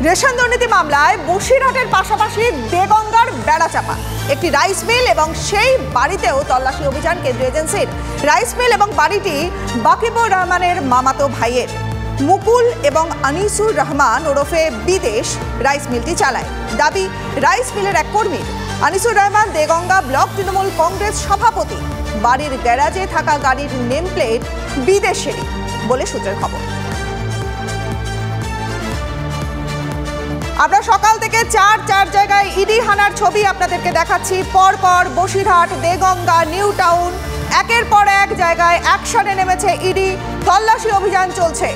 Ration দুর্নীতি মামলায় বসিরহাটের পাশাপাশি দেগঙ্গার বেড়াচাপা একটি রাইস মিল এবং সেই বাড়িতেও তল্লাশি অভিযান কেন্দ্রীয় এজেন্সির। রাইস মিল এবং বাড়িটি বাকিবুর রহমানের মামাতো ভাইয়ের। মুকুল এবং আনিসুর রহমান ওরফে বিদেশ রাইস মিলটি চালায়। দাবি রাইস মিলের এক কর্মী। আনিসুর রহমান দেগঙ্গা ব্লক তৃণমূল কংগ্রেস সভাপতি। বাড়ির গ্যারাজে থাকা গাড়ির নেম প্লেট বিদেশেরই বলে সূত্রের খবর। আমরা সকাল থেকে চার জায়গায় ইডি হানার ছবি আপনাদেরকে দেখাচ্ছি। পরপর বসিরহাট, দেগঙ্গা, নিউ টাউন, একের পর এক জায়গায় অ্যাকশনে নেমেছে ইডি। তল্লাশি অভিযান চলছে।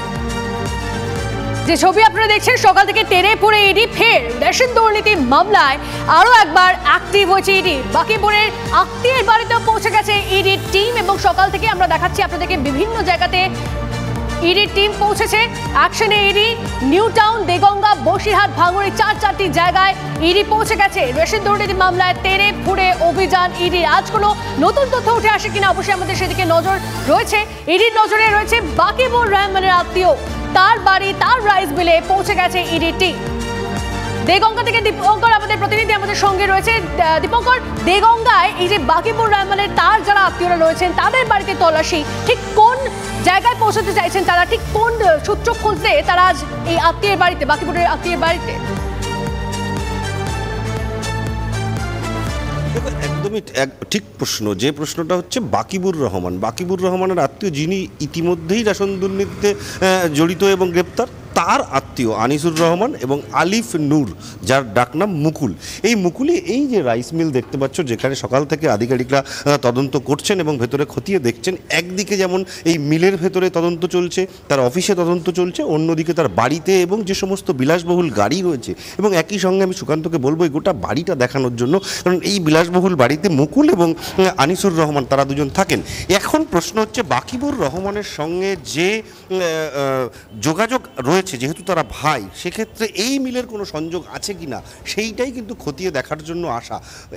যে ছবি আপনারা দেখছেন, সকাল থেকে টেনে পড়ে ইডি ফের রেশন দুর্নীতি মামলায় আরো একবার অ্যাক্টিভ হয়েছে ইডি। বাকিপুরের আত্মীয়ের বাড়িতে পৌঁছে গেছে ইডির টিম এবং সকাল থেকে আমরা দেখাচ্ছি আপনাদেরকে বিভিন্ন জায়গাতে ইডির টিম পৌঁছেছে। অ্যাকশনে ED New Town, Deganga, Basirhat, ভাঙড়ে চারটি জায়গায় ইডি পৌঁছে গেছে। রেশন দুর্নীতি মামলায় তেড়ে ফুড়ে অভিযান ইডি। আজ কোনো নতুন তথ্য উঠে আসে কিনা অবশ্যই আমাদের সেদিকে নজর রয়েছে। ইডির নজরে রয়েছে বাকিবুর রহমানের আত্মীয়, তার বাড়ি, তার রাইস মিলে পৌঁছে গেছে ইডি টিম। দেগঙ্গা থেকে দীপঙ্কর আমাদের প্রতিনিধি আমাদের সঙ্গে রয়েছে। দীপঙ্কর, দেগঙ্গায় এই যে বাকিবুর রহমানের তার যারা আত্মীয়রা রয়েছেন তাদের বাড়িতে তল্লাশি, ঠিক কোন জায়গায় পৌঁছতে চাইছেন তারা, ঠিক কোন সূত্র খুঁজতে তারা আজ এই আত্মীয়ের বাড়িতে, বাকিবুরের আত্মীয়ের বাড়িতে? একদমই ঠিক প্রশ্ন। যে প্রশ্নটা হচ্ছে বাকিবুর রহমানের আত্মীয়, যিনি ইতিমধ্যেই রেশন দুর্নীতিতে জড়িত এবং গ্রেপ্তার, তার আত্মীয় আনিসুর রহমান এবং আলিফ নূর, যার ডাকনাম মুকুল। এই মুকুলই এই যে রাইস মিল দেখতে পাচ্ছ, যেখানে সকাল থেকে আধিকারিকরা তদন্ত করছেন এবং ভেতরে খতিয়ে দেখছেন। একদিকে যেমন এই মিলের ভেতরে তদন্ত চলছে, তার অফিসে তদন্ত চলছে, অন্যদিকে তার বাড়িতে এবং যে সমস্ত বিলাসবহুল গাড়ি রয়েছে। এবং একই সঙ্গে আমি সুকান্তকে বলবো এই গোটা বাড়িটা দেখানোর জন্য, কারণ এই বিলাসবহুল বাড়িতে মুকুল এবং আনিসুর রহমান তারা দুজন থাকেন। এখন প্রশ্ন হচ্ছে বাকিবুর রহমানের সঙ্গে যে যোগাযোগ রয়েছে, যেহেতু তারা ভাই, সেক্ষেত্রে এই মিলের কোনো সংযোগ আছে কিনা সেইটাই কিন্তু খতিয়ে দেখার জন্য আসা।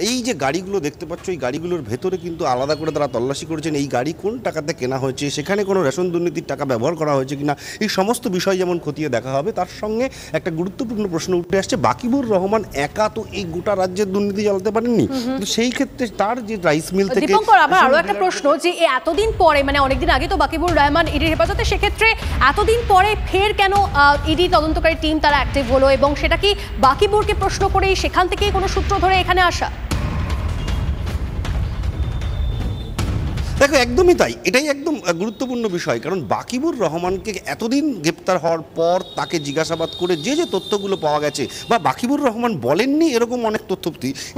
এই যে গাড়িগুলো দেখতে পাচ্ছ, এই গাড়িগুলোর ভেতরে কিন্তু আলাদা করে তারা তল্লাশি করেছেন। এই গাড়ি কোন টাকাতে কেনা হয়েছে, সেখানে কোনো রেশন দুর্নীতির টাকা ব্যবহার করা হয়েছে কিনা, এই সমস্ত বিষয় যেমন খতিয়ে দেখা হবে, তার সঙ্গে একটা গুরুত্বপূর্ণ প্রশ্ন উঠে আসছে, বাকিবুর রহমান একা তো এই গোটা রাজ্যের দুর্নীতি চালাতে পারেননি। তো সেই ক্ষেত্রে তার যে রাইস মিল থেকে আমার আরো একটা প্রশ্ন, যে এতদিন পরে, মানে অনেকদিন আগে তো বাকিবুর রহমান ইডির হেফাজতে, সেক্ষেত্রে এতদিন পরে ফের কেন ইডি তদন্তকারী টিম তারা অ্যাক্টিভ হলো, এবং সেটা কি বাকিবুরকে প্রশ্ন করেই, সেখান থেকে কোনো সূত্র ধরে এখানে আসা? দেখো, একদমই তাই, এটাই একদম গুরুত্বপূর্ণ বিষয়। কারণ বাকিবুর রহমানকে এতদিন গ্রেপ্তার হওয়ার পর তাকে জিজ্ঞাসাবাদ করে যে তথ্যগুলো পাওয়া গেছে, বা বাকিবুর রহমান বলেননি এরকম অনেক তথ্য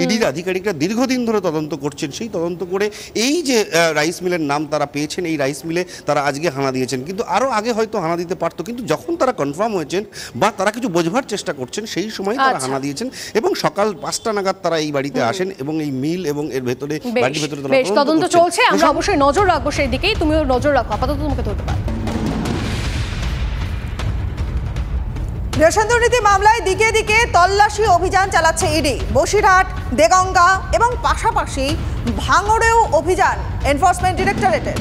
ইডির আধিকারিকরা দীর্ঘদিন ধরে তদন্ত করছেন। সেই তদন্ত করে এই যে রাইস মিলের নাম তারা পেয়েছেন, এই রাইস মিলে তারা আজকে হানা দিয়েছেন। কিন্তু আরও আগে হয়তো হানা দিতে পারতো, কিন্তু যখন তারা কনফার্ম হয়েছেন বা তারা কিছু বোঝবার চেষ্টা করছেন, সেই সময় তারা হানা দিয়েছেন। এবং সকাল 5টা নাগাদ তারা এই বাড়িতে আসেন এবং এই মিল এবং এর ভেতরে, বাড়ির ভেতরে তদন্ত চলছে। আমরা অবশ্যই নজর রাখবো সেই দিকেই, তুমিও নজর রাখো। আপাতত তোমাকে ধরতে পারো। রেশন দুর্নীতি মামলায় দিকে দিকে তল্লাশি অভিযান চালাচ্ছে ইডি। বসিরহাট, দেগঙ্গা এবং পাশাপাশি ভাঙড়েও অভিযান এনফোর্সমেন্ট ডিরেক্টরেটের।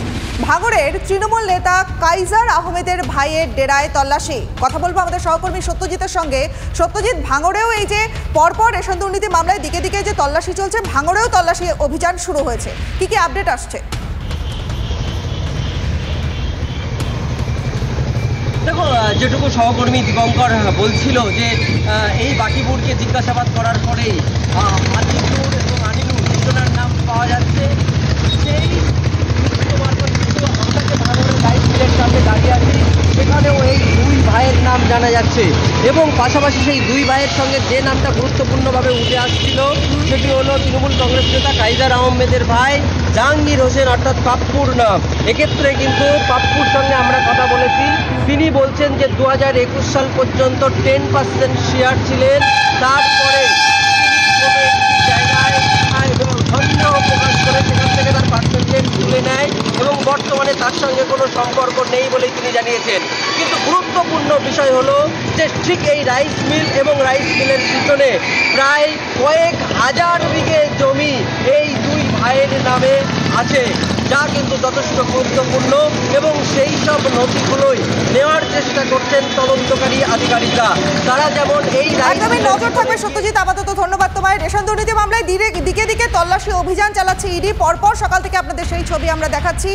ভাঙড়ের তৃণমূল নেতা কাইজার আহমেদের ভাইয়ের ডেরায় তল্লাশি। কথা বলবো আমাদের সহকর্মী সত্যজিতের সঙ্গে। সত্যজিৎ, ভাঙড়েও এই যে পরপর রেশন দুর্নীতি মামলায় দিকে দিকে যে তল্লাশি চলছে, ভাঙড়েও তল্লাশি অভিযান শুরু হয়েছে, কি কি আপডেট আসছে? দেখো, যেটুকু সহকর্মী দীপঙ্কর বলছিল যে এই বাকিবুরকে জিজ্ঞাসাবাদ করার পরেই আতিকুর এবং আনিলুর দুজনের নাম পাওয়া যাচ্ছে। সেই আমরা যে ভাঙড়ের রাইস মিলের সামনে দাঁড়িয়ে আছি, সেখানেও এই দুই ভাইয়ের নাম জানা যাচ্ছে। এবং পাশাপাশি সেই দুই ভাইয়ের সঙ্গে যে নামটা গুরুত্বপূর্ণভাবে উঠে আসছিল, সেটি হলো তৃণমূল কংগ্রেস নেতা কাইজার আহমেদের ভাই জাহাঙ্গীর হোসেন, অর্থাৎ পাপ্পুর নাম। এক্ষেত্রে কিন্তু পাপ্পুর সঙ্গে আমরা কথা বলেছি। তিনি বলছেন যে 2021 সাল পর্যন্ত 10% শেয়ার ছিলেন, তারপরে জায়গায় সন্দেহ প্রকাশ করে সেখান থেকে তার পার্সেন্টেজ তুলে নেয় এবং বর্তমানে তার সঙ্গে কোনো সম্পর্ক নেই বলেই তিনি জানিয়েছেন। কিন্তু গুরুত্বপূর্ণ বিষয় হলো যে ঠিক এই রাইস মিল এবং রাইস মিলের পিছনে প্রায় কয়েক হাজার বিঘে জমি এই দুই ভাইয়ের নামে আছে, যা কিন্তু যথেষ্ট গুরুত্বপূর্ণ। এবং সেই সব নথিগুলোই নেওয়ার চেষ্টা করছেন তদন্তকারী আধিকারিকরা। তারা যেমন এই একদমই নজর থাকবে সত্যজিৎ, আপাতত ধন্যবাদ তোমায়। রেশন দুর্নীতি মামলায় দিকে দিকে তল্লাশি অভিযান চালাচ্ছে ইডি, পরপর সকাল থেকে আপনাদের সেই ছবি আমরা দেখাচ্ছি।